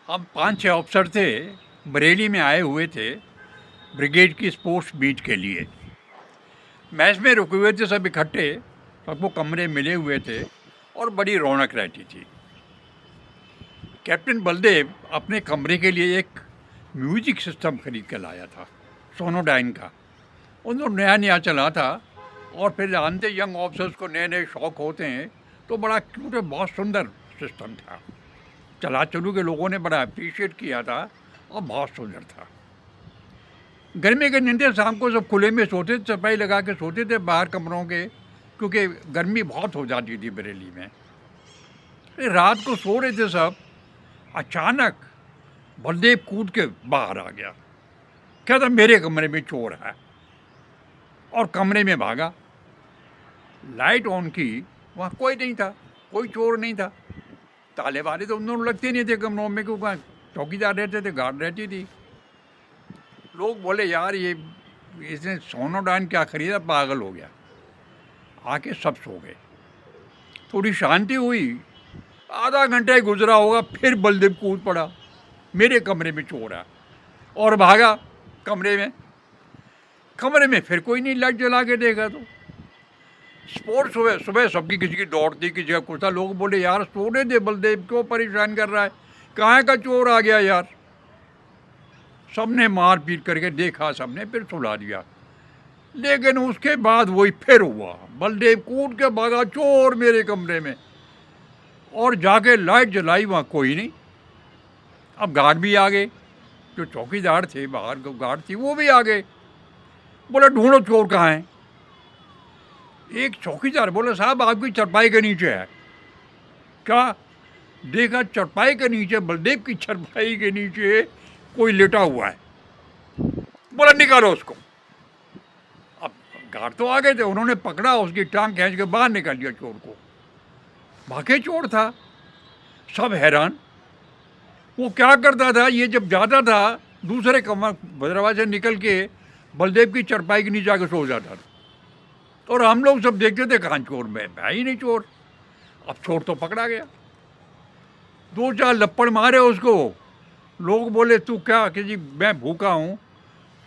हम 5-6 अफसर थे, बरेली में आए हुए थे ब्रिगेड की स्पोर्ट्स मीट के लिए। मैच में रुके हुए थे सब इकट्ठे, सबको कमरे मिले हुए थे और बड़ी रौनक रहती थी। कैप्टन बलदेव अपने कमरे के लिए एक म्यूजिक सिस्टम खरीद कर लाया था, सोनोडाइन का। उन्होंने नया नया चला था और फिर जानते यंग ऑफिसर्स को नए नए शौक होते हैं, तो बड़ा क्यूट और बहुत सुंदर सिस्टम था। चला चलू के लोगों ने बड़ा अप्रिशिएट किया था और बहुत सुंदर था। गर्मी के दिन थे, शाम को सब खुले में सोते थे, चटाई लगा के सोते थे बाहर कमरों के, क्योंकि गर्मी बहुत हो जाती थी बरेली में। रात को सो रहे थे सब, अचानक बलदेव कूद के बाहर आ गया। कहता मेरे कमरे में चोर है, और कमरे में भागा। लाइट ऑन की, वहाँ कोई नहीं था, कोई चोर नहीं था। ताले वाले तो उन दोनों लगते नहीं थे कमरों में, क्योंकि चौकीदार रहते थे, गार्ड रहती थी। लोग बोले यार ये इसने सोनोडाइन क्या खरीदा, पागल हो गया। आके सब सो गए, थोड़ी शांति हुई। आधा घंटा ही गुजरा होगा, फिर बलदेव कूद पड़ा, मेरे कमरे में चोर है, और भागा कमरे में। कमरे में फिर कोई नहीं, लाइट जला के देखा तो स्पोर्ट्स सुबह सुबह सबकी, किसी की दौड़ थी, किसी का कुछ था। लोग बोले यार सोने दे बलदेव, क्यों परेशान कर रहा है, कहाँ का चोर आ गया यार। सबने मार पीट करके देखा, सबने फिर सुला दिया। लेकिन उसके बाद वही फिर हुआ, बलदेव कूद के भागा, चोर मेरे कमरे में, और जाके लाइट जलाई, वहाँ कोई नहीं। अब गार्ड भी आ गए, जो चौकीदार थे बाहर गार्ड थी वो भी आ गए। बोला ढूंढो चोर कहाँ है। एक चौकीदार बोला साहब आपकी चरपाई के नीचे है। क्या? देखा चरपाई के नीचे, बलदेव की चरपाई के नीचे कोई लेटा हुआ है। बोला निकालो उसको। अब गार्ड तो आ गए थे, उन्होंने पकड़ा, उसकी टांग खींच के बाहर निकाल दिया चोर को। वाकई चोर था। सब हैरान। वो क्या करता था, ये जब जाता था दूसरे कमर दरवाजे निकल के बलदेव की चरपाई के नीचे आके सो जाता था, और हम लोग सब देखते थे कहाँ चोर में, है ही नहीं चोर। अब चोर तो पकड़ा गया। 2-4 लप्पड़ मारे उसको। लोग बोले तू क्या, कि जी मैं भूखा हूँ,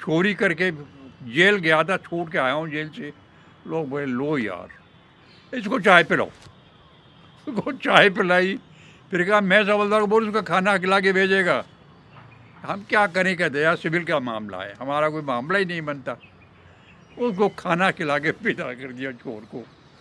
चोरी करके जेल गया था, छूट के आया हूँ जेल से। लोग बोले लो यार इसको चाय पिलाओ। उसको चाय पिलाई, फिर कहा मैं हवलदार को बोल उसका खाना खिला के भेजेगा। हम क्या करें, कहते यार सिविल का मामला है, हमारा कोई मामला ही नहीं बनता। उसको खाना खिला के विदा कर दिया चोर को।